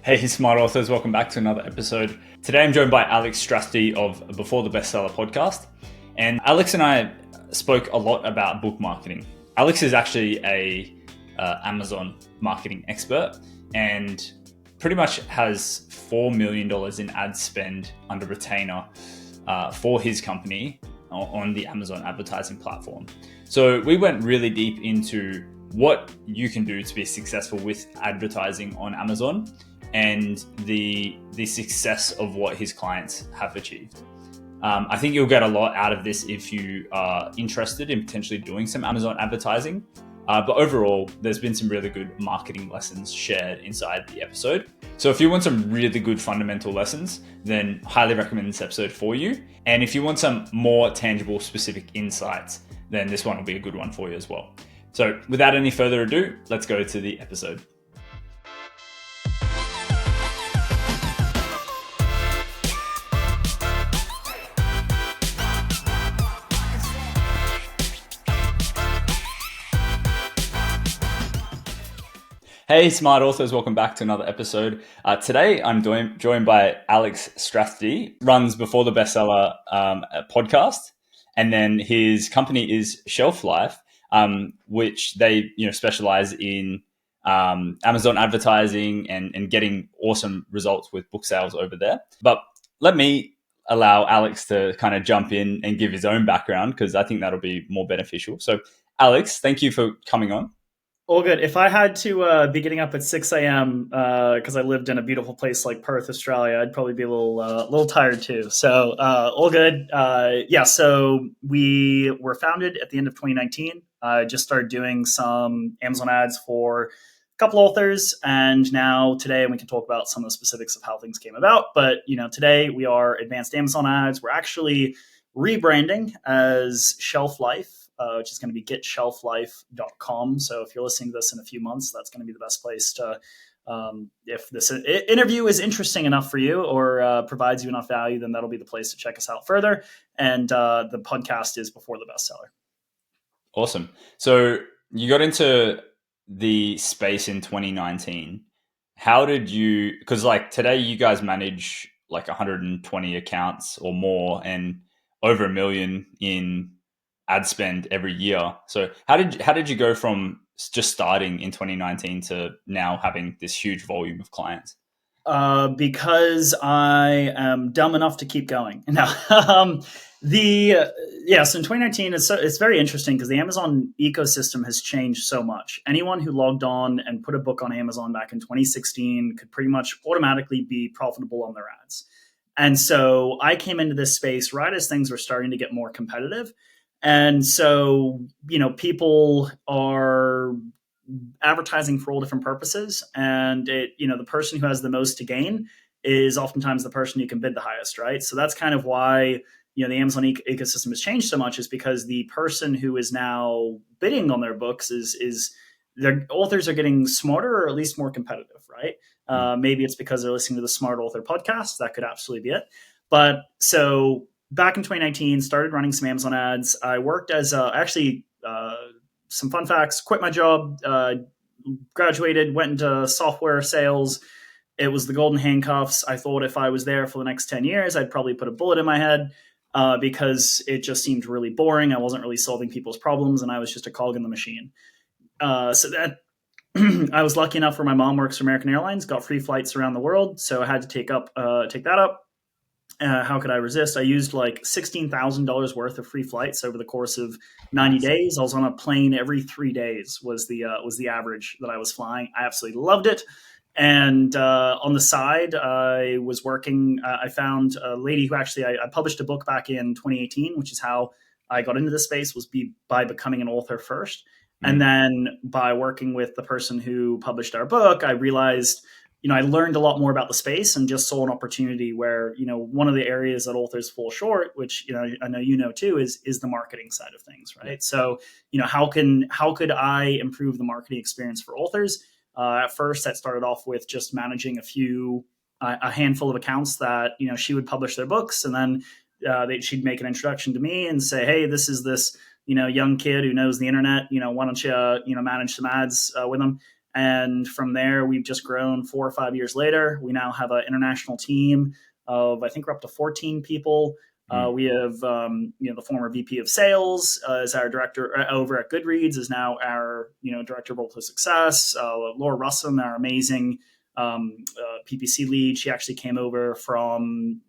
Hey, smart authors, welcome back to another episode. Today I'm joined by Alex Strathdee of Before the Bestseller podcast. And Alex and I spoke a lot about book marketing. Alex is actually a Amazon marketing expert and pretty much has $4 million in ad spend under retainer for his company on the Amazon advertising platform. So we went really deep into what you can do to be successful with advertising on Amazon and the success of what his clients have achieved. I think you'll get a lot out of this if you are interested in potentially doing some Amazon advertising. But overall, there's been some really good marketing lessons shared inside the episode. So if you want some really good fundamental lessons, then highly recommend this episode for you. And if you want some more tangible, specific insights, then this one will be a good one for you as well. So without any further ado, let's go to the episode. Hey, smart authors, welcome back to another episode. Today, I'm joined by Alex Strathdee, runs Before the Bestseller podcast, and then his company is Shelf Life, which they specialize in Amazon advertising and getting awesome results with book sales over there. But let me allow Alex to kind of jump in and give his own background because I think that'll be more beneficial. So, Alex, thank you for coming on. All good. If I had to be getting up at 6 a.m. Because I lived in a beautiful place like Perth, Australia, I'd probably be a little tired too. So all good. So we were founded at the end of 2019. I just started doing some Amazon ads for a couple authors, and now today we can talk about some of the specifics of how things came about. But today we are Advanced Amazon Ads. We're actually rebranding as Shelf Life. Which is going to be getshelflife.com. So if you're listening to this in a few months, that's going to be the best place to, if this interview is interesting enough for you or provides you enough value, then that'll be the place to check us out further. And the podcast is Before the Bestseller. Awesome. So you got into the space in 2019. How did you, because like today you guys manage like 120 accounts or more and over $1 million in ad spend every year. So how did you go from just starting in 2019 to now having this huge volume of clients? Because I am dumb enough to keep going. No, so in 2019, it's very interesting because the Amazon ecosystem has changed so much. Anyone who logged on and put a book on Amazon back in 2016 could pretty much automatically be profitable on their ads. And so I came into this space right as things were starting to get more competitive. And so, people are advertising for all different purposes. And the person who has the most to gain is oftentimes the person who can bid the highest, right? So that's kind of why, the Amazon ecosystem has changed so much, is because the person who is now bidding on their books is their authors are getting smarter or at least more competitive, right? Maybe it's because they're listening to the Smart Author podcast. That could absolutely be it. But so back in 2019, started running some Amazon ads. I worked as some fun facts, quit my job, graduated, went into software sales. It was the golden handcuffs. I thought if I was there for the next 10 years, I'd probably put a bullet in my head because it just seemed really boring. I wasn't really solving people's problems and I was just a cog in the machine. So that I was lucky enough where my mom works for American Airlines, got free flights around the world. So I had to take that up. How could I resist? I used like $16,000 worth of free flights over the course of 90 days. I was on a plane every 3 days was the average that I was flying. I absolutely loved it. And on the side, I was working. I found a lady who actually I published a book back in 2018, which is how I got into this space, was by becoming an author first. And then by working with the person who published our book, I realized I learned a lot more about the space and just saw an opportunity where, one of the areas that authors fall short, which, I know too, is the marketing side of things, right? Yeah. So, how could I improve the marketing experience for authors? At first, that started off with just managing a handful of accounts that, she would publish their books, and then she'd make an introduction to me and say, hey, this is this, young kid who knows the internet, why don't you, manage some ads with them? And from there, we've just grown 4 or 5 years later. We now have an international team of, I think we're up to 14 people. We have, the former VP of sales as our director over at Goodreads is now our, director of Role Play Success. Laura Russin, our amazing PPC lead. She actually came over from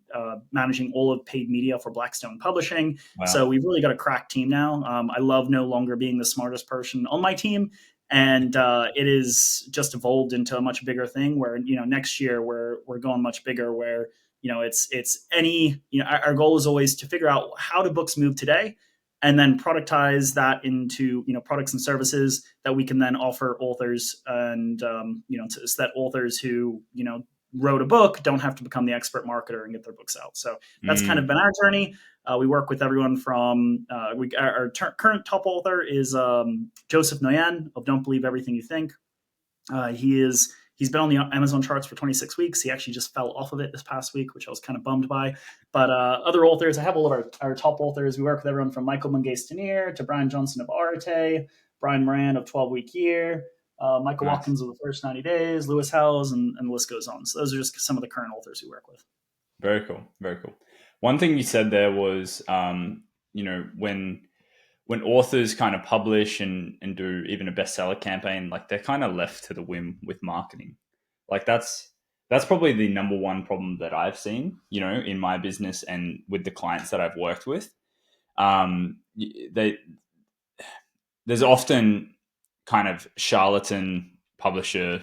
managing all of paid media for Blackstone Publishing. Wow. So we've really got a crack team now. I love no longer being the smartest person on my team. And it is just evolved into a much bigger thing where, next year we're going much bigger where, our goal is always to figure out how do books move today and then productize that into, products and services that we can then offer authors and, so that authors who, wrote a book don't have to become the expert marketer and get their books out. So that's kind of been our journey. We work with everyone from, our current top author is Joseph Noyan of Don't Believe Everything You Think. He's been on the Amazon charts for 26 weeks. He actually just fell off of it this past week, which I was kind of bummed by. But other authors, I have all of our top authors. We work with everyone from Michael Mungace-Tenier to Brian Johnson of Arete, Brian Moran of 12 Week Year, Michael Watkins of The First 90 Days, Lewis Howes, and the list goes on. So those are just some of the current authors we work with. Very cool. Very cool. One thing you said there was, when authors kind of publish and do even a bestseller campaign, like they're kind of left to the whim with marketing. Like that's probably the number one problem that I've seen, in my business and with the clients that I've worked with. There's often kind of charlatan publisher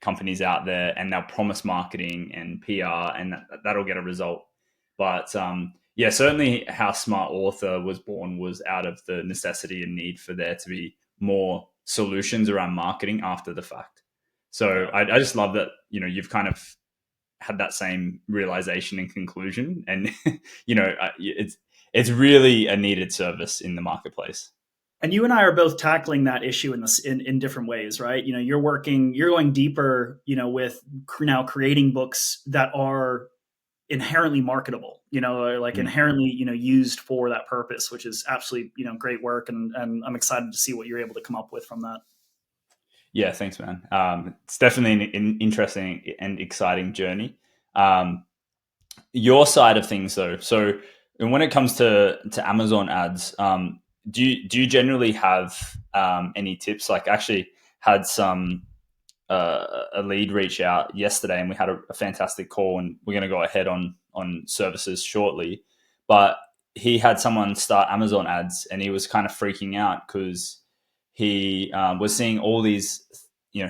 companies out there, and they'll promise marketing and PR, and that'll get a result. But certainly how Smart Author was born was out of the necessity and need for there to be more solutions around marketing after the fact. So I just love that, you've kind of had that same realization and conclusion, and, it's really a needed service in the marketplace. And you and I are both tackling that issue in different ways, right? You're going deeper, with now creating books that are inherently marketable, inherently, used for that purpose, which is absolutely, great work. And I'm excited to see what you're able to come up with from that. Yeah, thanks, man. It's definitely an interesting and exciting journey. Your side of things, though. So when it comes to Amazon ads, do you generally have any tips? Like, I actually had a lead reach out yesterday, and we had a fantastic call, and we're going to go ahead on services shortly. But he had someone start Amazon ads, and he was kind of freaking out because he was seeing all these,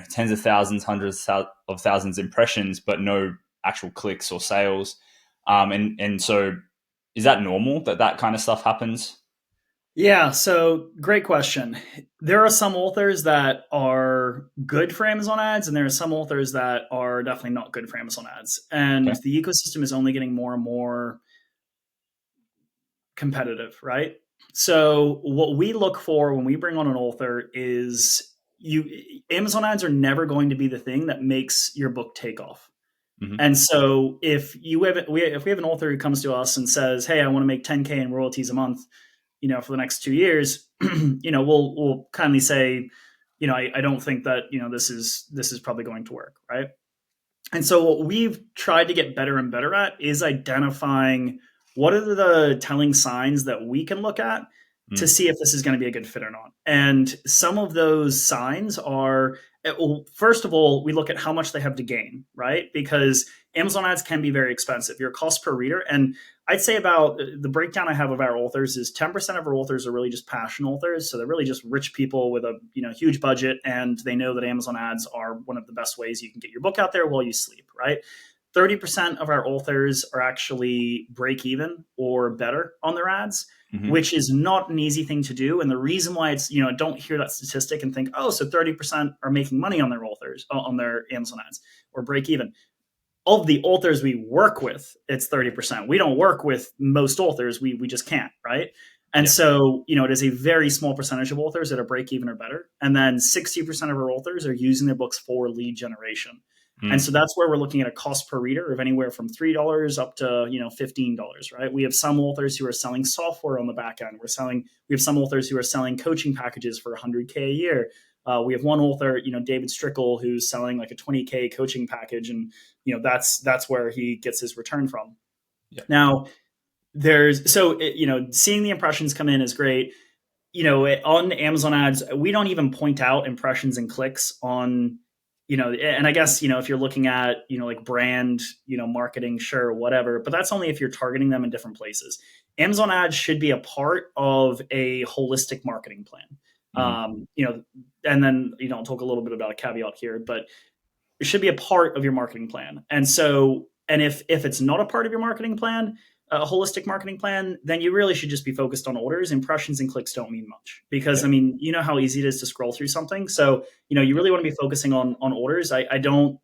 tens of thousands, hundreds of thousands impressions, but no actual clicks or sales. And so is that normal that kind of stuff happens? Yeah, so great question. There are some authors that are good for Amazon ads, and there are some authors that are definitely not good for Amazon ads. And okay. The ecosystem is only getting more and more competitive, right? So what we look for when we bring on an author is Amazon ads are never going to be the thing that makes your book take off. Mm-hmm. And so if we have an author who comes to us and says, "Hey, I want to make 10K in royalties a month, for the next 2 years," we'll kindly say, I don't think that, this is probably going to work. Right. And so what we've tried to get better and better at is identifying what are the telling signs that we can look at to see if this is going to be a good fit or not. And some of those signs are, well, first of all, we look at how much they have to gain, right? Because Amazon ads can be very expensive. Your cost per reader, and I'd say about the breakdown I have of our authors is 10% of our authors are really just passion authors. So they're really just rich people with a huge budget, and they know that Amazon ads are one of the best ways you can get your book out there while you sleep, right? 30% of our authors are actually break even or better on their ads, mm-hmm. which is not an easy thing to do. And the reason why it's, don't hear that statistic and think, oh, so 30% are making money on their authors, on their Amazon ads or break even. Of the authors we work with, it's 30%. We don't work with most authors. We just can't, right? And so, it is a very small percentage of authors that are break even or better. And then 60% of our authors are using their books for lead generation. And so that's where we're looking at a cost per reader of anywhere from $3 up to, $15, right? We have some authors who are selling software on the back end. We have some authors who are selling coaching packages for $100K a year. We have one author, David Strickle, who's selling like a 20K coaching package, and that's where he gets his return from. Yeah. Now, seeing the impressions come in is great. On Amazon ads, we don't even point out impressions and clicks on, and I guess, if you're looking at, like brand, marketing, sure, whatever, but that's only if you're targeting them in different places. Amazon ads should be a part of a holistic marketing plan. And then, I'll talk a little bit about a caveat here, but it should be a part of your marketing plan. And if it's not a part of your marketing plan, a holistic marketing plan, then you really should just be focused on orders. Impressions and clicks don't mean much because, you know how easy it is to scroll through something. So, you really want to be focusing on orders. I don't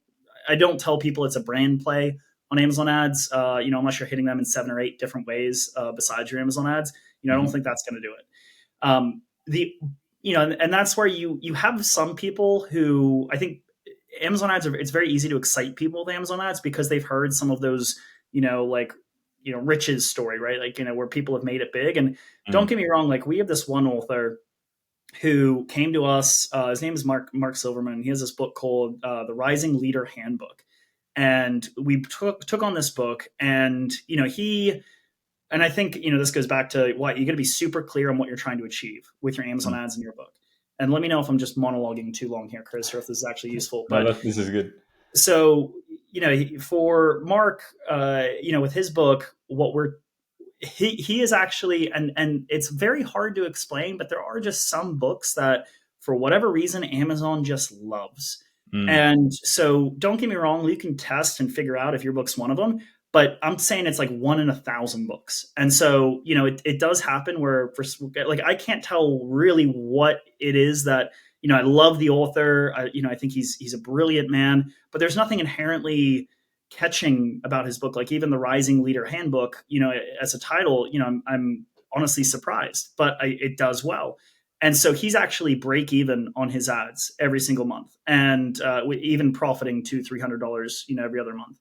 tell people it's a brand play on Amazon ads, unless you're hitting them in 7 or 8 different ways besides your Amazon ads. I don't think that's going to do it. And that's where you have some people who, I think Amazon ads it's very easy to excite people with Amazon ads because they've heard some of those, Rich's story, right? Like, where people have made it big. And don't get me wrong, like we have this one author who came to us. His name is Mark Silverman. He has this book called The Rising Leader Handbook. And we took on this book, and, and I think, this goes back to what you got to be super clear on what you're trying to achieve with your Amazon ads in your book. And let me know if I'm just monologuing too long here, Chris, or if this is actually useful. But no, this is good. So, for Mark, with his book, he is actually, and it's very hard to explain, but there are just some books that for whatever reason, Amazon just loves. And so don't get me wrong, you can test and figure out if your book's one of them, but I'm saying it's like 1 in 1,000 books. And so, it does happen where I can't tell really what it is that, I love the author. I think he's a brilliant man, but there's nothing inherently catching about his book. Like even the Rising Leader Handbook, as a title, I'm honestly surprised, but it does well. And so he's actually break even on his ads every single month, and even profiting $200-$300, every other month.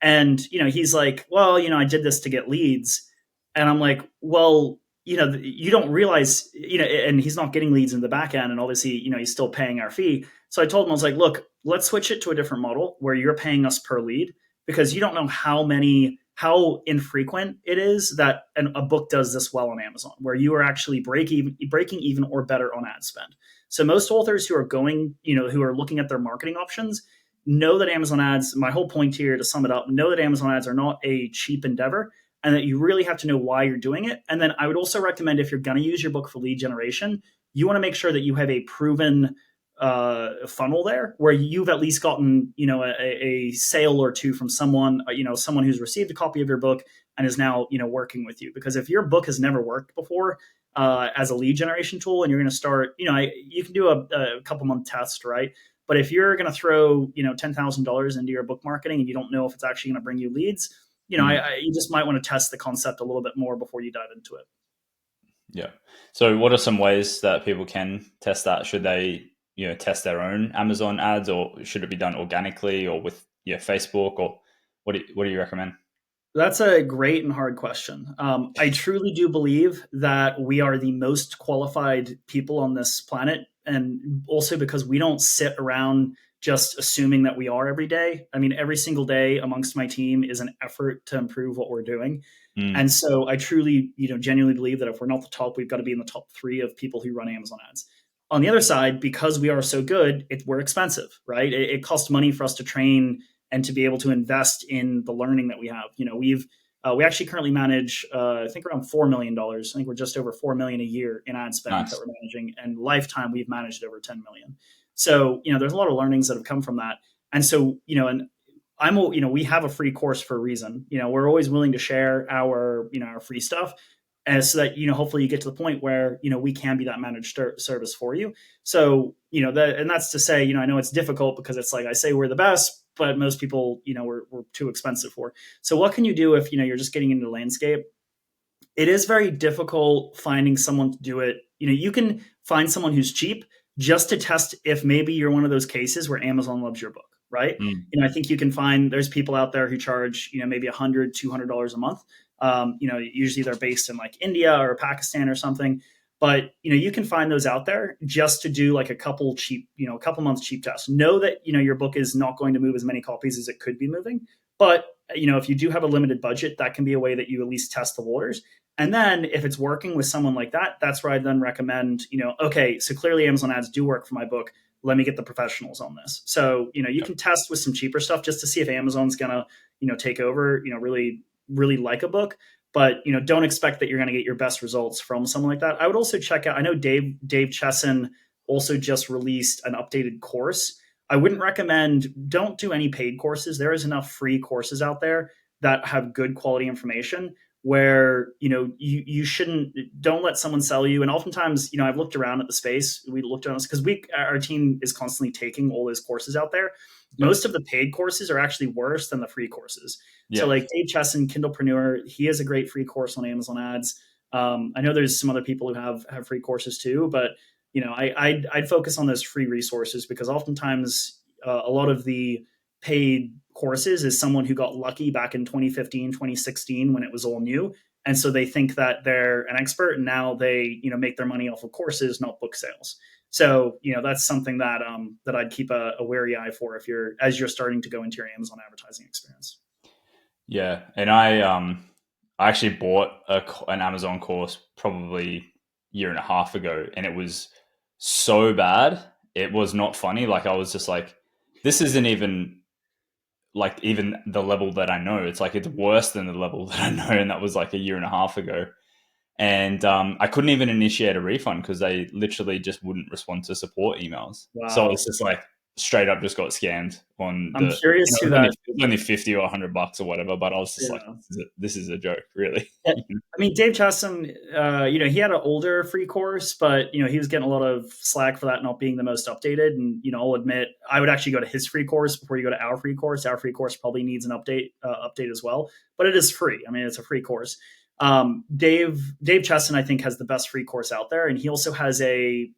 And, he's like, well, I did this to get leads. And I'm like, well, you don't realize, and he's not getting leads in the back end. And obviously, he's still paying our fee. So I told him, I was like, look, let's switch it to a different model where you're paying us per lead, because you don't know how infrequent it is that a book does this well on Amazon, where you are actually breaking even or better on ad spend. So most authors who are going, who are looking at their marketing options, know that Amazon ads, my whole point here to sum it up, know that Amazon ads are not a cheap endeavor, and that you really have to know why you're doing it. And then I would also recommend, if you're going to use your book for lead generation, you want to make sure that you have a proven funnel there where you've at least gotten, a sale or two from someone, someone who's received a copy of your book and is now, working with you. Because if your book has never worked before as a lead generation tool, and you're going to start, you can do a couple month test, right? But if you're going to throw, $10,000 into your book marketing and you don't know if it's actually going to bring you leads, you just might want to test the concept a little bit more before you dive into it. Yeah. So what are some ways that people can test that? Should they, test their own Amazon ads, or should it be done organically or with Facebook, or what do you recommend? That's a great and hard question. I truly do believe that we are the most qualified people on this planet, and also because we don't sit around just assuming that we are every day. I mean, every single day amongst my team is an effort to improve what we're doing. And so I truly, genuinely believe that if we're not the top, we've got to be in the top 3 of people who run Amazon ads. On the other side, because we are so good, we're expensive, right? It costs money for us to train and to be able to invest in the learning that we have. We actually currently manage, I think, around $4 million. I think we're just over $4 million a year in ad spend that we're managing, and lifetime we've managed over $10 million. So, there's a lot of learnings that have come from that. And so, we have a free course for a reason. We're always willing to share our free stuff, as so that, hopefully you get to the point where, we can be that managed service for you. So, and that's to say, I know it's difficult because it's like I say we're the best, but most people, we're too expensive for. So what can you do if, you're just getting into the landscape? It is very difficult finding someone to do it. You can find someone who's cheap just to test if maybe you're one of those cases where Amazon loves your book, right? I think you can find, there's people out there who charge, maybe $100, $200 a month. Usually they're based in like India or Pakistan or something. But you can find those out there just to do like a couple months cheap tests. Know that your book is not going to move as many copies as it could be moving, but if you do have a limited budget, that can be a way that you at least test the waters. And then if it's working with someone like that, that's where I then recommend, okay, so clearly Amazon ads do work for my book. Let me get the professionals on this. So, you can test with some cheaper stuff just to see if Amazon's going to, take over, really, really like a book. But, don't expect that you're going to get your best results from someone like that. I would also check out, I know Dave Chesson also just released an updated course. I wouldn't recommend, don't do any paid courses. There is enough free courses out there that have good quality information where, you don't let someone sell you. And oftentimes, I've looked around at the space. We looked around because our team is constantly taking all those courses out there. Most of the paid courses are actually worse than the free courses. Yeah. So like Dave Chesson, Kindlepreneur, he has a great free course on Amazon ads. I know there's some other people who have free courses too, but I'd focus on those free resources because oftentimes a lot of the paid courses is someone who got lucky back in 2015, 2016 when it was all new. And so they think that they're an expert and now they, make their money off of courses, not book sales. So, that's something that that I'd keep a wary eye for as you're starting to go into your Amazon advertising experience. Yeah. And I actually bought an Amazon course probably a year and a half ago, and it was so bad. It was not funny. Like I was just like, this isn't even like even the level that I know. It's like, it's worse than the level that I know. And that was like a year and a half ago. And I couldn't even initiate a refund because they literally just wouldn't respond to support emails. Wow. So it's just like straight up just got scammed on I'm curious who that... It was only $50 or $100 or whatever, but I was just like, this is a joke, really. Yeah. I mean, Dave Chesson, he had an older free course, but, he was getting a lot of slack for that not being the most updated. And, I'll admit, I would actually go to his free course before you go to our free course. Our free course probably needs an update as well, but it is free. I mean, it's a free course. Dave Chesson, I think, has the best free course out there. And he also has a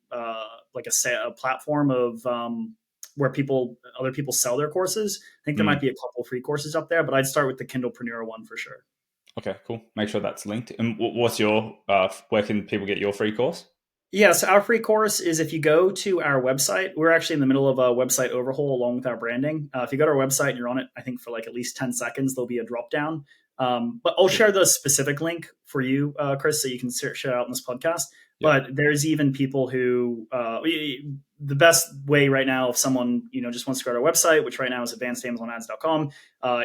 platform of, where other people sell their courses. I think there might be a couple free courses up there, but I'd start with the Kindlepreneur one for sure. Okay, cool. Make sure that's linked. And what's your, where can people get your free course? Yeah, so our free course is if you go to our website, we're actually in the middle of a website overhaul along with our branding. If you go to our website and you're on it, I think for like at least 10 seconds, there'll be a drop down. But I'll share the specific link for you, Chris, so you can share it out in this podcast. Yeah. But there's even people who, the best way right now, if someone, just wants to go to our website, which right now is advancedamazonads.com.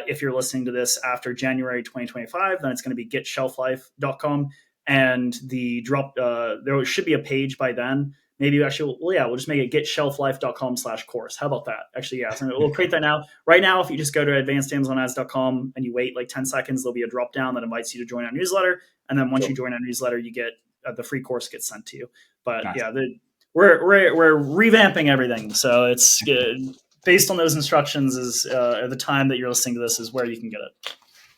If you're listening to this after January 2025, then it's going to be getshelflife.com. And the drop, there should be a page by then. Maybe actually, we'll just make it getshelflife.com/course. How about that? Actually, yeah. So we'll create that now. Right now, if you just go to advancedamazonads.com and you wait like 10 seconds, there'll be a drop down that invites you to join our newsletter. And then once you join our newsletter, you get the free course gets sent to you. But nice. Yeah, we're revamping everything. So it's based on those instructions is at the time that you're listening to this is where you can get it.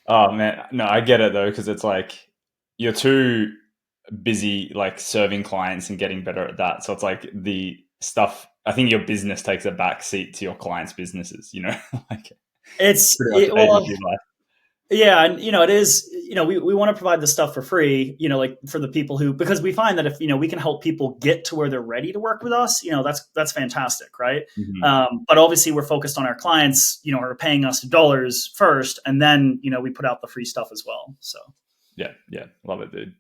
Oh man, no, I get it though, because it's like you're too busy like serving clients and getting better at that. So it's like the stuff, I think your business takes a back seat to your clients' businesses, like yeah. And, it is, we want to provide the stuff for free, like for the people because we find that if, we can help people get to where they're ready to work with us, that's fantastic. Right. Mm-hmm. But obviously we're focused on our clients, who are paying us dollars first. And then, we put out the free stuff as well. So. Yeah. Love it, dude.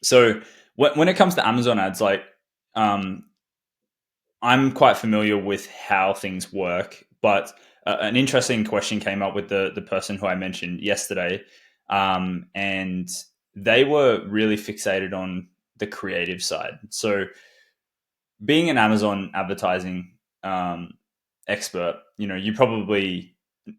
So when it comes to Amazon ads, like, I'm quite familiar with how things work, but an interesting question came up with the person who I mentioned yesterday. And they were really fixated on the creative side. So being an Amazon advertising expert, you probably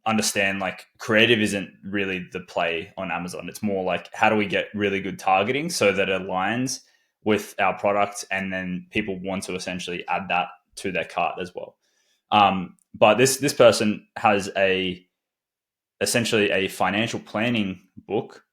understand like creative isn't really the play on Amazon. It's more like, how do we get really good targeting so that it aligns with our product and then people want to essentially add that to their cart as well. But this person has essentially a financial planning book,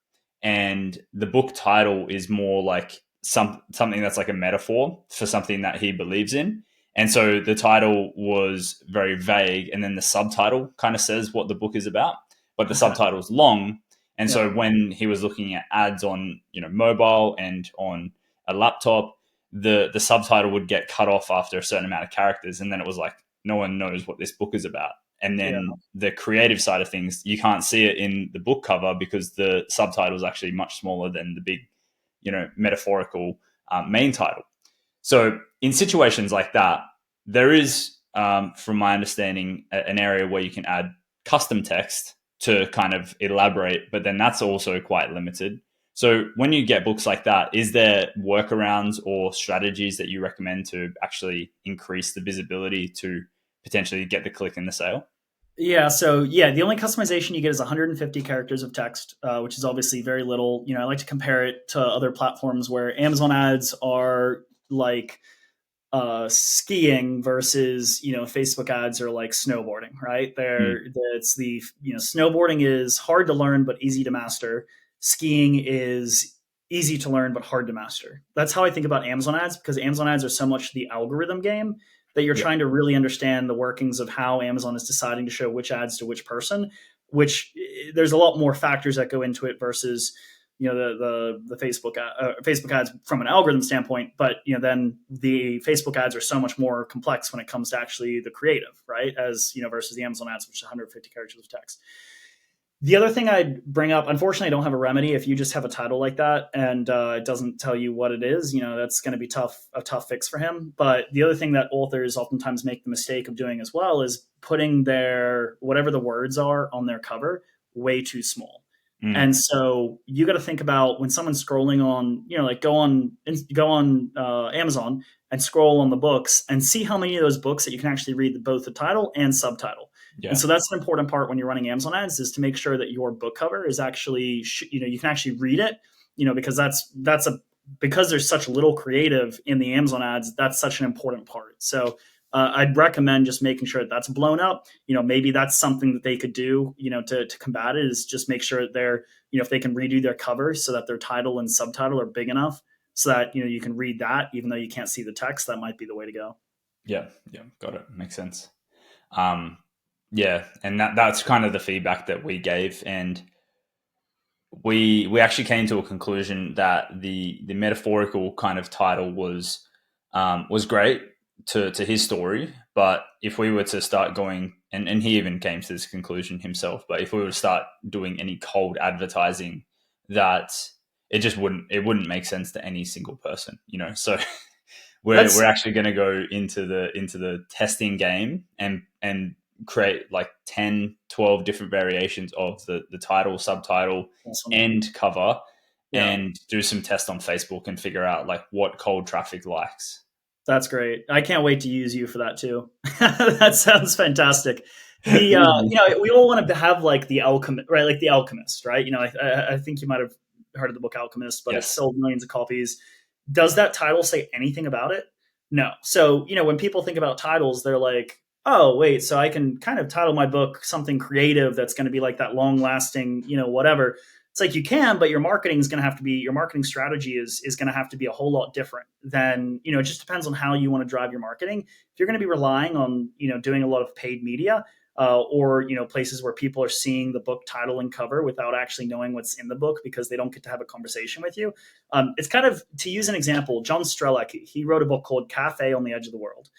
and the book title is more like something that's like a metaphor for something that he believes in. And so the title was very vague, and then the subtitle kind of says what the book is about, but the subtitle is long. And so when he was looking at ads on, mobile and on a laptop, the subtitle would get cut off after a certain amount of characters, and then it was like no one knows what this book is about. And then the creative side of things, you can't see it in the book cover because the subtitle is actually much smaller than the big, metaphorical main title. So in situations like that, there is, from my understanding, an area where you can add custom text to kind of elaborate, but then that's also quite limited. So when you get books like that, is there workarounds or strategies that you recommend to actually increase the visibility to potentially get the click and the sale? Yeah, so yeah, the only customization you get is 150 characters of text, which is obviously very little. I like to compare it to other platforms where Amazon ads are like skiing versus Facebook ads are like snowboarding, right? It's the snowboarding is hard to learn but easy to master. Skiing is easy to learn but hard to master. That's how I think about Amazon ads, because Amazon ads are so much the algorithm game that you're trying to really understand the workings of how Amazon is deciding to show which ads to which person, which there's a lot more factors that go into it versus the Facebook ads from an algorithm standpoint. But then the Facebook ads are so much more complex when it comes to actually the creative, right? As versus the Amazon ads, which is 150 characters of text. The other thing I'd bring up, unfortunately, I don't have a remedy. If you just have a title like that and it doesn't tell you what it is, that's going to be a tough fix for him. But the other thing that authors oftentimes make the mistake of doing as well is putting their whatever the words are on their cover way too small. And so you got to think about when someone's scrolling on, like go on Amazon and scroll on the books and see how many of those books that you can actually read both the title and subtitle. Yeah. And so that's an important part when you're running Amazon ads, is to make sure that your book cover is actually, you can actually read it, because because there's such little creative in the Amazon ads, that's such an important part. So I'd recommend just making sure that that's blown up. Maybe that's something that they could do, to combat it, is just make sure that they're, if they can redo their covers so that their title and subtitle are big enough so that, you can read that even though you can't see the text. That might be the way to go. Yeah. Got it. Makes sense. Yeah. And that's kind of the feedback that we gave. And we actually came to a conclusion that the metaphorical kind of title was great to his story, but if we were to start going, and he even came to this conclusion himself, but if we were to start doing any cold advertising, that it wouldn't make sense to any single person, so we're actually going to go into the testing game and create like 10, 12 different variations of the title, subtitle, and cover, and do some tests on Facebook and figure out like what cold traffic likes. That's great. I can't wait to use you for that too. That sounds fantastic. We all want to have like the alchemist, right? Like the Alchemist, right? I think you might have heard of the book Alchemist, but It's sold millions of copies. Does that title say anything about it? No. So, when people think about titles, they're like, oh, wait, so I can kind of title my book something creative that's going to be like that long lasting, whatever. It's like you can, but your marketing strategy is going to have to be a whole lot different than, it just depends on how you want to drive your marketing. If you're going to be relying on, doing a lot of paid media, or places where people are seeing the book title and cover without actually knowing what's in the book because they don't get to have a conversation with you. It's kind of, to use an example, John Strelak, he wrote a book called Cafe on the Edge of the World.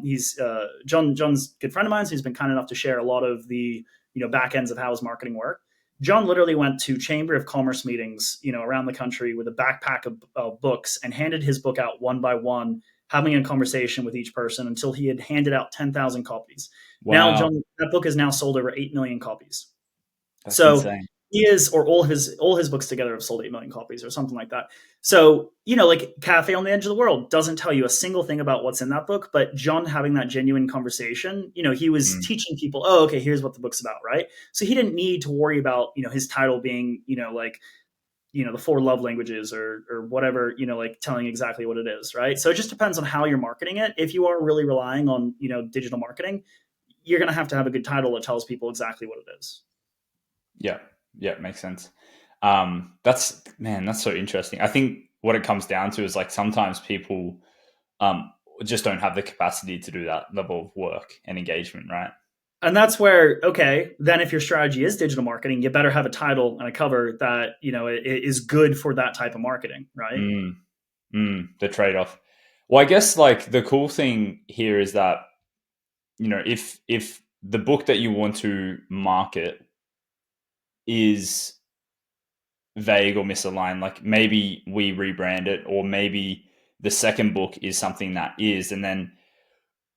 He's John's a good friend of mine, so he's been kind enough to share a lot of the back ends of how his marketing work. John literally went to Chamber of Commerce meetings, around the country with a backpack of books and handed his book out one by one, having a conversation with each person until he had handed out 10,000 copies. Wow. Now, John, that book has now sold over 8 million copies. That's insane. He is, or all his books together have sold 8 million copies or something like that. So, like Cafe on the Edge of the World doesn't tell you a single thing about what's in that book, but John having that genuine conversation, he was teaching people, oh, okay, here's what the book's about, right? So he didn't need to worry about, his title being, the 4 love languages or whatever, like telling exactly what it is, right? So it just depends on how you're marketing it. If you are really relying on, digital marketing, you're going to have a good title that tells people exactly what it is. Yeah, makes sense. That's so interesting. I think what it comes down to is like sometimes people just don't have the capacity to do that level of work and engagement, right? And that's where, okay, then if your strategy is digital marketing, you better have a title and a cover that, is good for that type of marketing, right? The trade-off. Well, I guess like the cool thing here is that, if the book that you want to market is vague or misaligned, like maybe we rebrand it, or maybe the second book is something that is, and then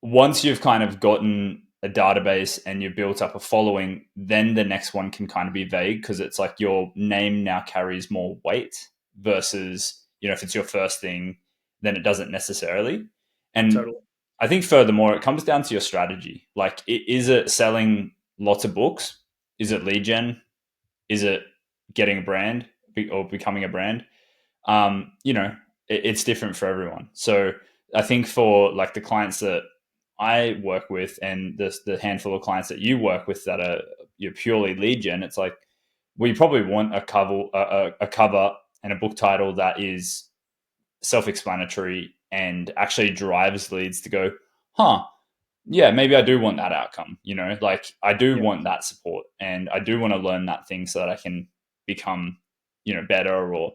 once you've kind of gotten a database and you've built up a following, then the next one can kind of be vague because it's like your name now carries more weight versus, if it's your first thing, then it doesn't necessarily. And Totally. I think furthermore, it comes down to your strategy. Like, is it selling lots of books? Is it lead gen? Is it getting a brand or becoming a brand? It's different for everyone. So I think for like the clients that I work with and the handful of clients that you work with that are you're purely lead gen, it's like we probably want a cover and a book title that is self-explanatory and actually drives leads to go, huh, yeah, maybe I do want that outcome. Like I do Yeah. want that support, and I do want to learn that thing so that I can become, better, or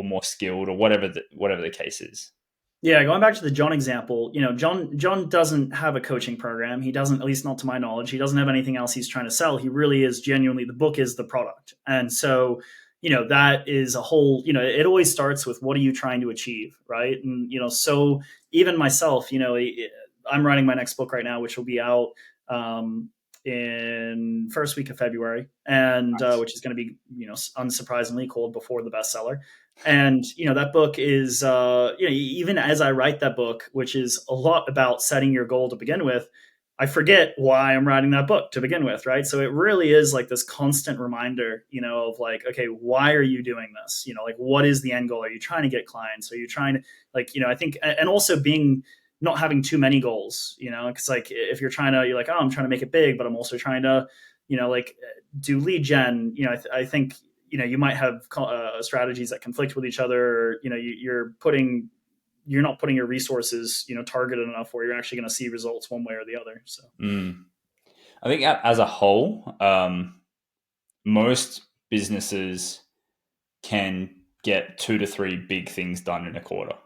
more skilled, or whatever the case is. Yeah, going back to the John example, John doesn't have a coaching program. He doesn't, at least not to my knowledge. He doesn't have anything else he's trying to sell. He really is genuinely, the book is the product. And so, that is a whole, it always starts with what are you trying to achieve, right? And so even myself, I'm writing my next book right now, which will be out in first week of February, and Nice. which is going to be, unsurprisingly called Before the Bestseller. And that book is even as I write that book, which is a lot about setting your goal to begin with, I forget why I'm writing that book to begin with, right? So it really is like this constant reminder, of like, okay, why are you doing this? Like, what is the end goal? Are you trying to get clients? Are you trying to, like, I think, and also being, not having too many goals, because like if you're like, oh, I'm trying to make it big, but I'm also trying to, like do lead gen, I think, you might have strategies that conflict with each other, or, you're not putting your resources, targeted enough where you're actually going to see results one way or the other. So, I think as a whole, most businesses can get 2 to 3 big things done in a quarter.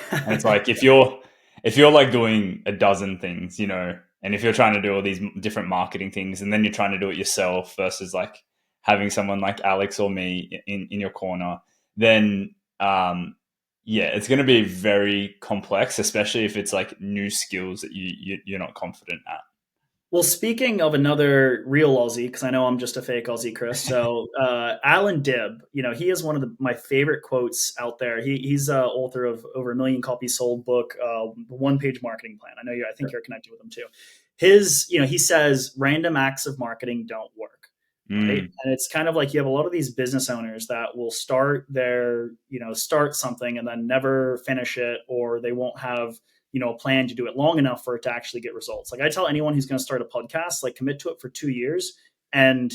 And it's like if you're like doing a dozen things, and if you're trying to do all these different marketing things, and then you're trying to do it yourself versus like having someone like Alex or me in your corner, then yeah, it's going to be very complex, especially if it's like new skills that you're not confident at. well, speaking of another real Aussie, because I know I'm just a fake Aussie, Chris. So, Alan Dibb, he is one of my favorite quotes out there. He's author of over 1 million copies sold book, One Page Marketing Plan. I think you're connected with him too. He says, random acts of marketing don't work, right? Mm, And it's kind of like you have a lot of these business owners that will start something and then never finish it, or they won't have a plan to do it long enough for it to actually get results. Like I tell anyone who's going to start a podcast, like commit to it for 2 years, and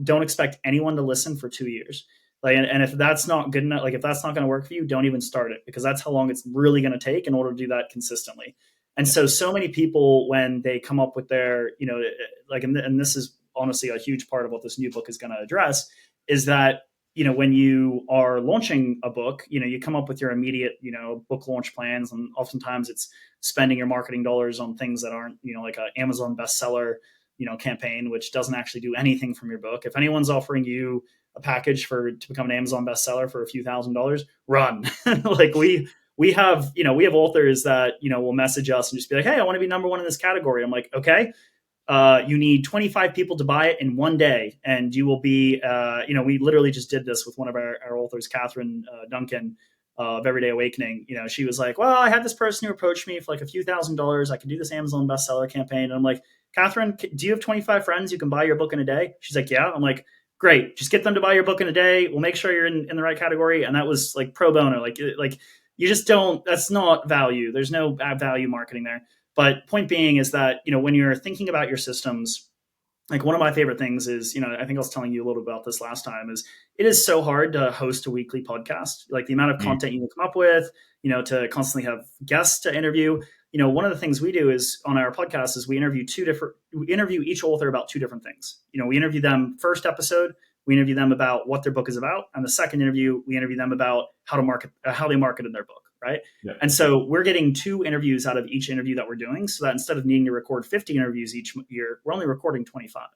don't expect anyone to listen for 2 years. Like, and if that's not good enough, like if that's not going to work for you, don't even start it, because that's how long it's really going to take in order to do that consistently. And yeah. so many people, when they come up with their, like, and this is honestly a huge part of what this new book is going to address, is that when you are launching a book, you come up with your immediate, book launch plans. And oftentimes it's spending your marketing dollars on things that aren't, like an Amazon bestseller, campaign, which doesn't actually do anything from your book. If anyone's offering you a package to become an Amazon bestseller for a few $1,000s, run. Like we have authors that, will message us and just be like, hey, I want to be number one in this category. I'm like, okay, you need 25 people to buy it in one day, and you will be, we literally just did this with one of our authors, Catherine Duncan, of Everyday Awakening. She was like, well, I had this person who approached me for like a few $1,000s. I could do this Amazon bestseller campaign. And I'm like, Catherine, do you have 25 friends who can buy your book in a day? She's like, yeah. I'm like, great. Just get them to buy your book in a day. We'll make sure you're in the right category. And that was like pro bono. Like you just don't, that's not value. There's no value marketing there. But point being is that, when you're thinking about your systems, like one of my favorite things is, I think I was telling you a little about this last time, is it is so hard to host a weekly podcast. Like the amount of Mm, content you can come up with, to constantly have guests to interview. One of the things we do is on our podcast is we interview each author about two different things. We interview them first episode we interview them about what their book is about, and the second interview, we interview them about how to market, how they marketed their book, right? Yeah. And so we're getting 2 interviews out of each interview that we're doing, so that instead of needing to record 50 interviews each year, we're only recording 25.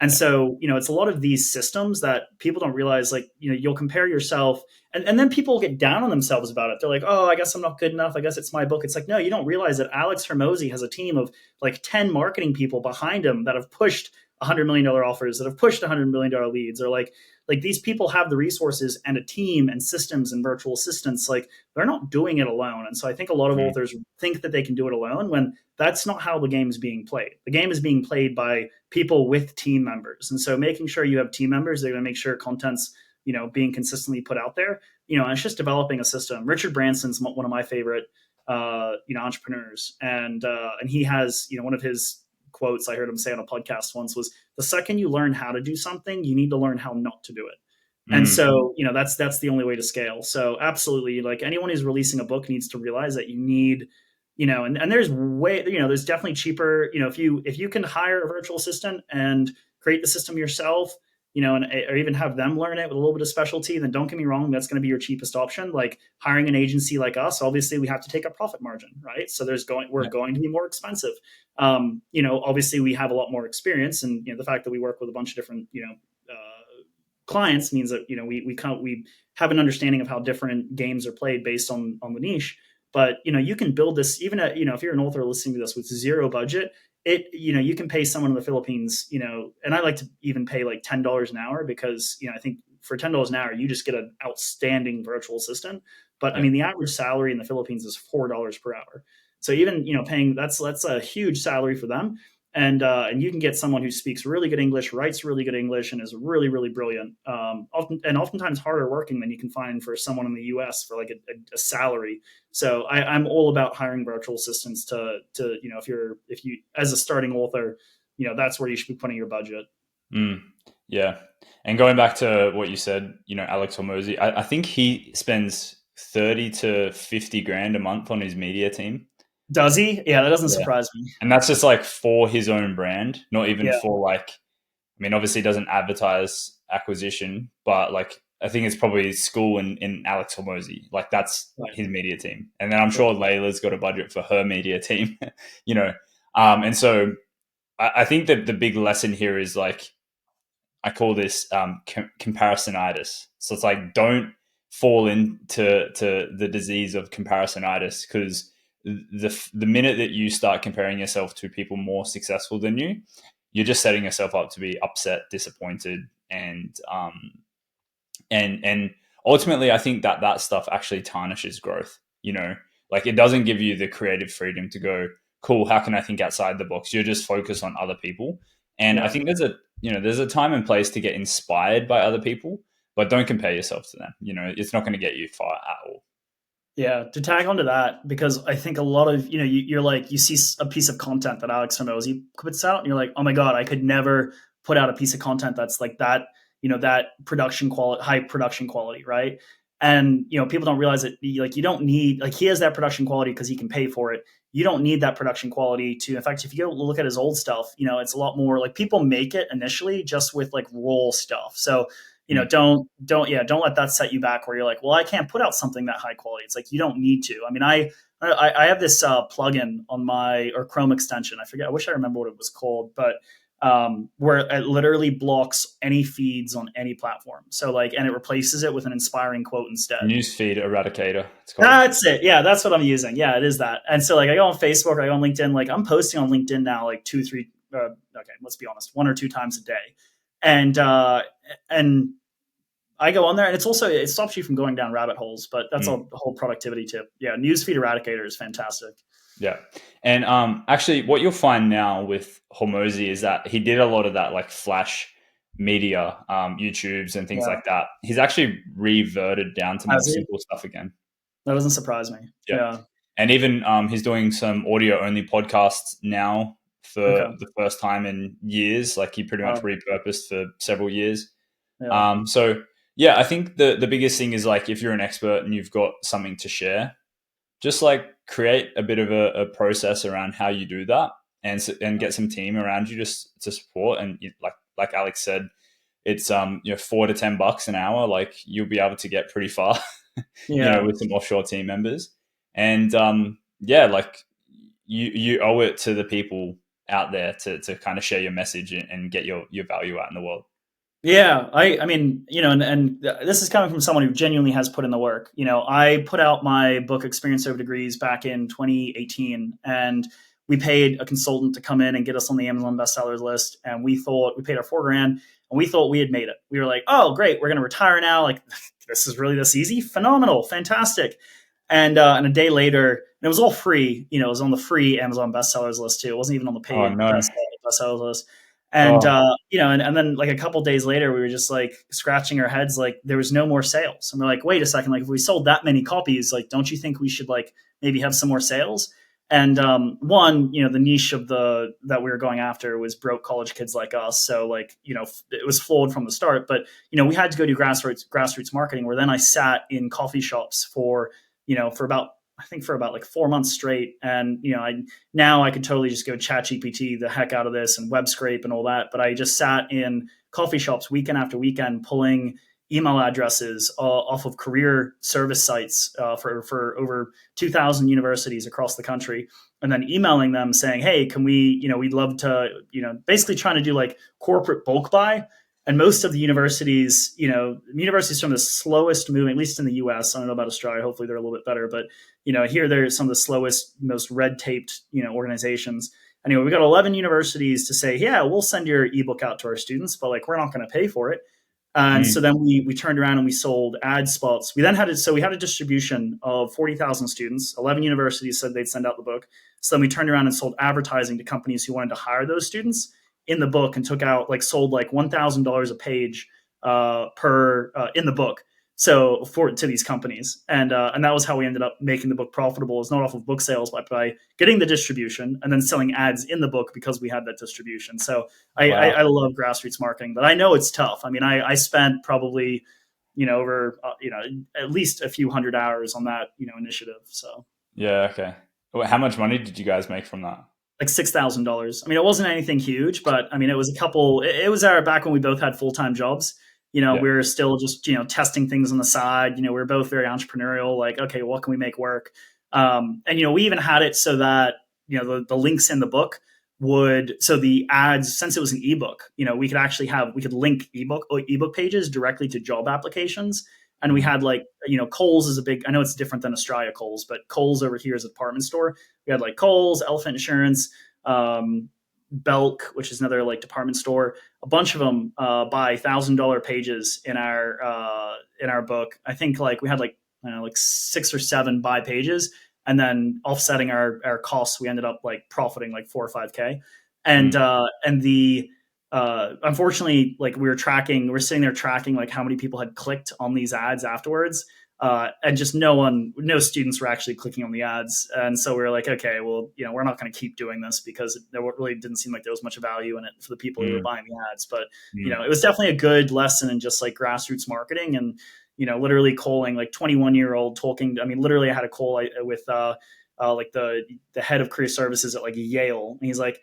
And so, it's a lot of these systems that people don't realize, like, you'll compare yourself and then people get down on themselves about it. They're like, oh, I guess I'm not good enough. I guess it's my book. It's like, no, you don't realize that Alex Hormozi has a team of like 10 marketing people behind him that have pushed $100 million offers, that have pushed $100 million leads, or like these people have the resources and a team and systems and virtual assistants. Like, they're not doing it alone. And so I think a lot of authors think that they can do it alone when that's not how the game is being played. The game is being played by people with team members. And so making sure you have team members, they're going to make sure content's, being consistently put out there, and it's just developing a system. Richard Branson's one of my favorite, entrepreneurs. And he has, one of his quotes I heard him say on a podcast once was, the second you learn how to do something, you need to learn how not to do it. And so, that's the only way to scale. So absolutely, like, anyone who's releasing a book needs to realize that you need, and there's there's definitely cheaper, if you can hire a virtual assistant and create the system yourself, or even have them learn it with a little bit of specialty, then don't get me wrong, that's going to be your cheapest option. Like, hiring an agency like us, obviously we have to take a profit margin, right? So we're going to be more expensive. Obviously we have a lot more experience, and the fact that we work with a bunch of different, clients means that we have an understanding of how different games are played based on the niche. But you can build this even at, if you're an author listening to this with zero budget, you can pay someone in the Philippines, and I like to even pay like $10 an hour, because I think for $10 an hour you just get an outstanding virtual assistant. But I mean, the average salary in the Philippines is $4 per hour. So even paying, that's a huge salary for them. And you can get someone who speaks really good English, writes really good English, and is really, really brilliant. Oftentimes harder working than you can find for someone in the U.S. for like a salary. So I'm all about hiring virtual assistants to if you as a starting author, that's where you should be putting your budget. Yeah, and going back to what you said, Alex Hormozi, I think he spends 30 to 50 grand a month on his media team. Does he? Yeah, that doesn't surprise me. And that's just like for his own brand, not even for like, I mean, obviously he doesn't advertise acquisition, but like, I think it's probably school in Alex Hormozi. Like, that's his media team. And then I'm sure Layla's got a budget for her media team, and so I think that the big lesson here is like, I call this comparisonitis. So it's like, don't fall into the disease of comparisonitis, because the minute that you start comparing yourself to people more successful than you, you're just setting yourself up to be upset, disappointed, and ultimately, I think that stuff actually tarnishes growth. Like, it doesn't give you the creative freedom to go, cool, how can I think outside the box? You're just focused on other people. And I think there's a time and place to get inspired by other people, but don't compare yourself to them. It's not going to get you far at all. Yeah, to tag onto that, because I think a lot of, you're like, you see a piece of content that Alex Hormozi puts out, and you're like, oh my God, I could never put out a piece of content that's like that, that production quality, high production quality, right? And, people don't realize that, like, you don't need, like, he has that production quality because he can pay for it. You don't need that production quality to, in fact, if you go look at his old stuff, it's a lot more like, people make it initially just with like raw stuff. So, don't let that set you back where you're like, well, I can't put out something that high quality. It's like, you don't need to. I mean, I have this plugin on or Chrome extension. I wish I remember what it was called, but where it literally blocks any feeds on any platform. So like, and it replaces it with an inspiring quote instead. Newsfeed eradicator. It's called. That's it. Yeah, that's what I'm using. Yeah, it is that. And so like, I go on Facebook, I go on LinkedIn. Like, I'm posting on LinkedIn now like 2, 3. Okay, let's be honest, 1 or 2 times a day, and I go on there, and it stops you from going down rabbit holes, but that's a whole productivity tip. Yeah, Newsfeed eradicator is fantastic. Yeah. And actually, what you'll find now with Hormozi is that he did a lot of that like flash media, YouTubes and things like that. He's actually reverted down to more simple stuff again. That doesn't surprise me. Yeah. And even he's doing some audio-only podcasts now for the first time in years. Like, he pretty much repurposed for several years. Yeah. So yeah, I think the biggest thing is like, if you're an expert and you've got something to share, just like create a bit of a process around how you do that, and get some team around you just to support. And like Alex said, it's $4 to $10 an hour. Like you'll be able to get pretty far, Yeah. with some offshore team members. And yeah, like you owe it to the people out there to kind of share your message and get your value out in the world. Yeah, I mean, and this is coming from someone who genuinely has put in the work. I put out my book Experience Over Degrees back in 2018, and we paid a consultant to come in and get us on the Amazon bestsellers list. And we paid our $4,000, and we thought we had made it. We were like, oh, great, we're going to retire now. Like, this is really this easy? Phenomenal, fantastic. And a day later, and it was all free. It was on the free Amazon bestsellers list too. It wasn't even on the Oh paid no. bestsellers list. And Oh, and then like a couple days later, we were just like scratching our heads, like there was no more sales. And we're like, wait a second, like if we sold that many copies, like don't you think we should like maybe have some more sales? And one, the niche of that we were going after was broke college kids like us. So like it was flawed from the start. But we had to go do grassroots marketing. Where then I sat in coffee shops for about like 4 months straight. And, I could totally just go chat GPT the heck out of this and web scrape and all that. But I just sat in coffee shops weekend after weekend, pulling email addresses off of career service sites for over 2,000 universities across the country. And then emailing them saying, hey, can we, we'd love to, basically trying to do like corporate bulk buy. And most of the universities, from the slowest moving, at least in the US, I don't know about Australia, hopefully they're a little bit better, but, here they're some of the slowest, most red taped, organizations. Anyway, we got 11 universities to say, yeah, we'll send your ebook out to our students, but like, we're not going to pay for it. And so then we turned around and we sold ad spots. We had a distribution of 40,000 students. 11 universities said they'd send out the book. So then we turned around and sold advertising to companies who wanted to hire those students in the book, and sold like $1,000 a page in the book. So to these companies, and that was how we ended up making the book profitable. It's not off of book sales, but by getting the distribution and then selling ads in the book because we had that distribution. So I love grassroots marketing, but I know it's tough. I mean, I spent probably over at least a few hundred hours on that initiative. So yeah. Okay. Well, how much money did you guys make from that? like $6,000. I mean, it wasn't anything huge, but I mean, it was a couple. It was back when we both had full-time jobs. Yeah. We were still just testing things on the side. We were both very entrepreneurial. Like, okay, what can we make work? And we even had it so that the links in the book so the ads, since it was an ebook, we could link ebook pages directly to job applications. And we had like, Kohl's is I know it's different than Australia Kohl's, but Kohl's over here is a department store. We had like Kohl's, Elephant Insurance, Belk, which is another like department store. A bunch of them buy $1,000 pages in our book. I think like we had like 6 or 7 buy pages, and then offsetting our costs, we ended up like profiting like 4 or 5K. And unfortunately, like we're sitting there tracking like how many people had clicked on these ads afterwards. And just no students were actually clicking on the ads. And so we were like, okay, well, we're not going to keep doing this because there really didn't seem like there was much value in it for the people who were buying the ads. But, it was definitely a good lesson in just like grassroots marketing and, literally calling like 21-year-old talking. I mean, literally I had a call with like the head of career services at like Yale. And he's like,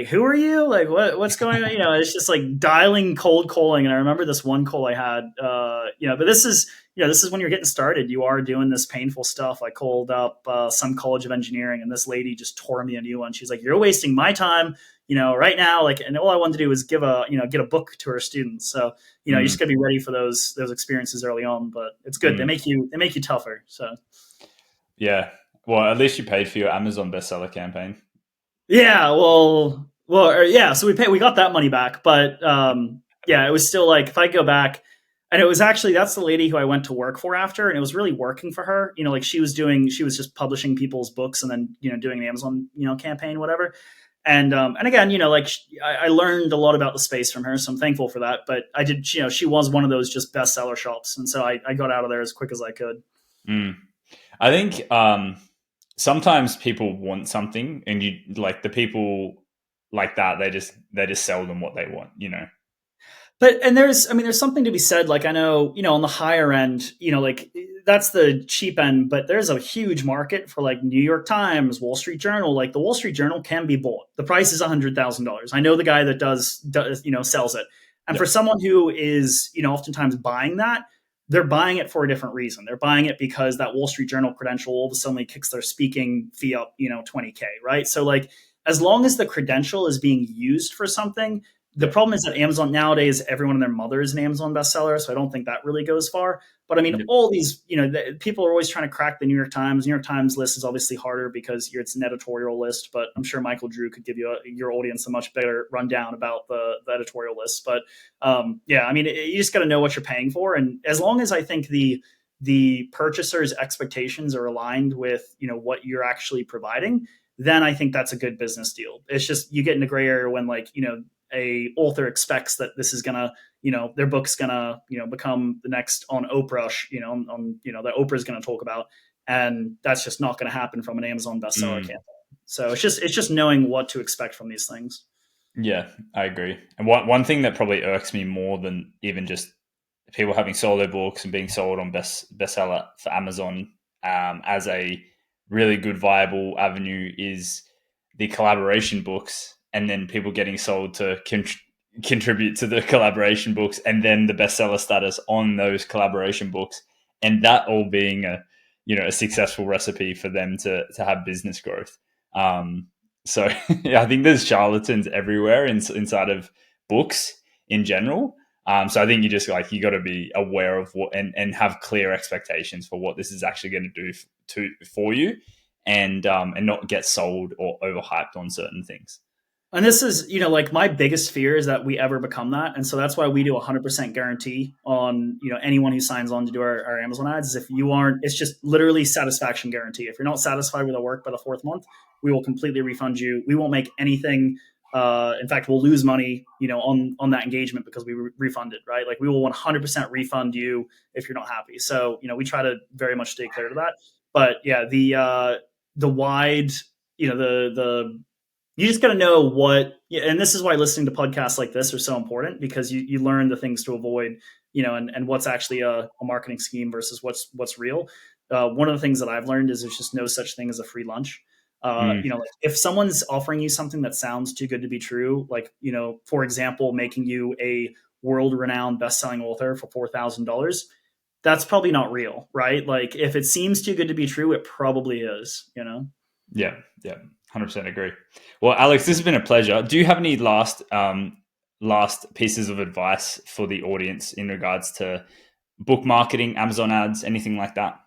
who are you? Like, what's going on? It's just like dialing, cold calling. And I remember this one call I had, but this is when you're getting started. You are doing this painful stuff. I called up some college of engineering, and this lady just tore me a new one. She's like, you're wasting my time, right now. Like, and all I wanted to do was get a book to her students. So, you just gotta be ready for those experiences early on, but it's good. They make you tougher. So. Yeah. Well, at least you paid for your Amazon bestseller campaign. Yeah, yeah. So we got that money back, but yeah, it was still like if I go back, and it was actually that's the lady who I went to work for after, and it was really working for her. Like she was just publishing people's books and then doing the Amazon campaign, whatever. And again, like I learned a lot about the space from her, so I'm thankful for that. But I did, she was one of those just bestseller shops, and so I got out of there as quick as I could. I think sometimes people want something, and you like the people like that. They just sell them what they want, But there's something to be said. Like I know, on the higher end, like that's the cheap end, but there's a huge market for like New York Times, Wall Street Journal. Like the Wall Street Journal can be bought. The price is $100,000. I know the guy that does sells it. And for someone who is, oftentimes buying that, they're buying it for a different reason. They're buying it because that Wall Street Journal credential all of a sudden kicks their speaking fee up, 20K, right? So like, as long as the credential is being used for something, the problem is that Amazon nowadays, everyone and their mother is an Amazon bestseller. So I don't think that really goes far. But I mean, all these, people are always trying to crack the New York Times. New York Times list is obviously harder because it's an editorial list. But I'm sure Michael Drew could give your audience a much better rundown about the editorial list. But yeah, I mean, you just got to know what you're paying for. And as long as I think the purchaser's expectations are aligned with, what you're actually providing, then I think that's a good business deal. It's just you get in a gray area when a author expects that this is gonna, their book's gonna, become the next on Oprah, that Oprah's gonna talk about, and that's just not gonna happen from an Amazon bestseller campaign. So it's just knowing what to expect from these things. Yeah, I agree. And one thing that probably irks me more than even just people having sold their books and being sold on bestseller for Amazon as a really good viable avenue is the collaboration books, and then people getting sold to contribute to the collaboration books, and then the bestseller status on those collaboration books, and that all being a successful recipe for them to have business growth. So yeah, I think there's charlatans everywhere inside of books in general. So I think you got to be aware of what and have clear expectations for what this is actually going to do for you, and not get sold or overhyped on certain things. And this is, my biggest fear is that we ever become that. And so that's why we do 100% guarantee on, anyone who signs on to do our Amazon ads. Is if you aren't, it's just literally satisfaction guarantee. If you're not satisfied with our work by the 4th month, we will completely refund you. We won't make anything. In fact, we'll lose money, on that engagement because we refund it, right? Like we will 100% refund you if you're not happy. So, we try to very much stay clear to that. But yeah, the wide, you just got to know and this is why listening to podcasts like this are so important, because you learn the things to avoid, and what's actually a marketing scheme versus what's real. One of the things that I've learned is there's just no such thing as a free lunch. If someone's offering you something that sounds too good to be true, for example, making you a world-renowned best-selling author for $4,000, that's probably not real, right? Like if it seems too good to be true, it probably is, Yeah. 100% agree. Well, Alex, this has been a pleasure. Do you have any last pieces of advice for the audience in regards to book marketing, Amazon ads, anything like that?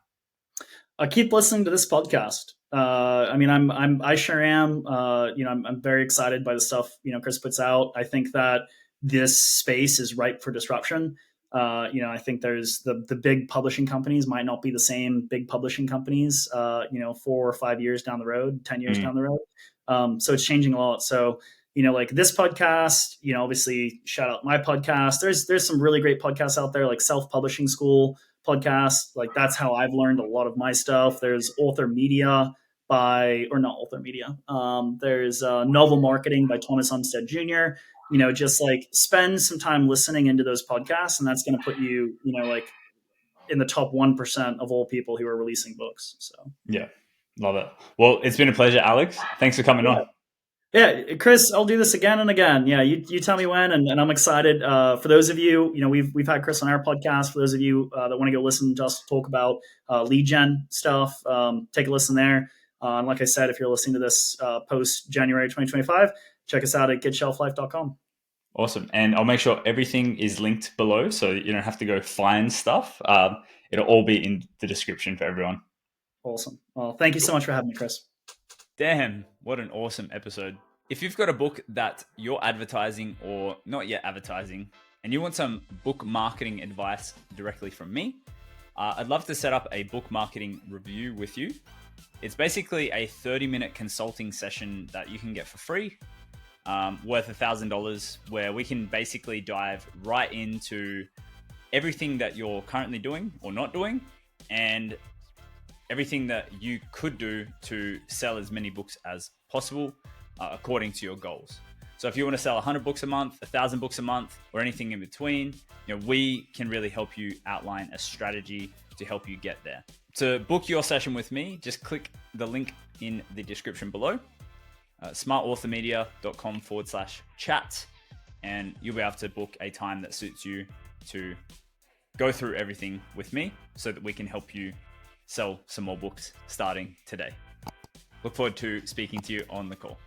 Keep listening to this podcast. I sure am. I'm very excited by the stuff Chris puts out. I think that this space is ripe for disruption. I think there's the big publishing companies might not be the same big publishing companies, 4 or 5 years down the road, 10 years down the road. So it's changing a lot. So, like this podcast, obviously shout out my podcast. There's some really great podcasts out there, like Self-Publishing School podcast. Like that's how I've learned a lot of my stuff. There's Author Media not Author Media. There's Novel Marketing by Thomas Umstead Jr. Just like spend some time listening into those podcasts, and that's going to put you, in the top 1% of all people who are releasing books. So yeah, love it. Well, it's been a pleasure, Alex. Thanks for coming on. Yeah, Chris, I'll do this again and again. Yeah, you tell me when, and I'm excited. For those of you, we've had Chris on our podcast. For those of you that want to go listen to us talk about lead gen stuff, take a listen there. And like I said, if you're listening to this post January 2025, check us out at getshelflife.com. Awesome. And I'll make sure everything is linked below so you don't have to go find stuff. It'll all be in the description for everyone. Awesome. Well, thank you so much for having me, Chris. Damn, what an awesome episode. If you've got a book that you're advertising or not yet advertising, and you want some book marketing advice directly from me, I'd love to set up a book marketing review with you. It's basically a 30-minute consulting session that you can get for free, worth $1,000, where we can basically dive right into everything that you're currently doing or not doing, and everything that you could do to sell as many books as possible according to your goals. So if you want to sell 100 books a month, 1,000 books a month, or anything in between, we can really help you outline a strategy to help you get there. To book your session with me, just click the link in the description below, smartauthormedia.com/chat. and you'll be able to book a time that suits you to go through everything with me so that we can help you sell some more books starting today. Look forward to speaking to you on the call.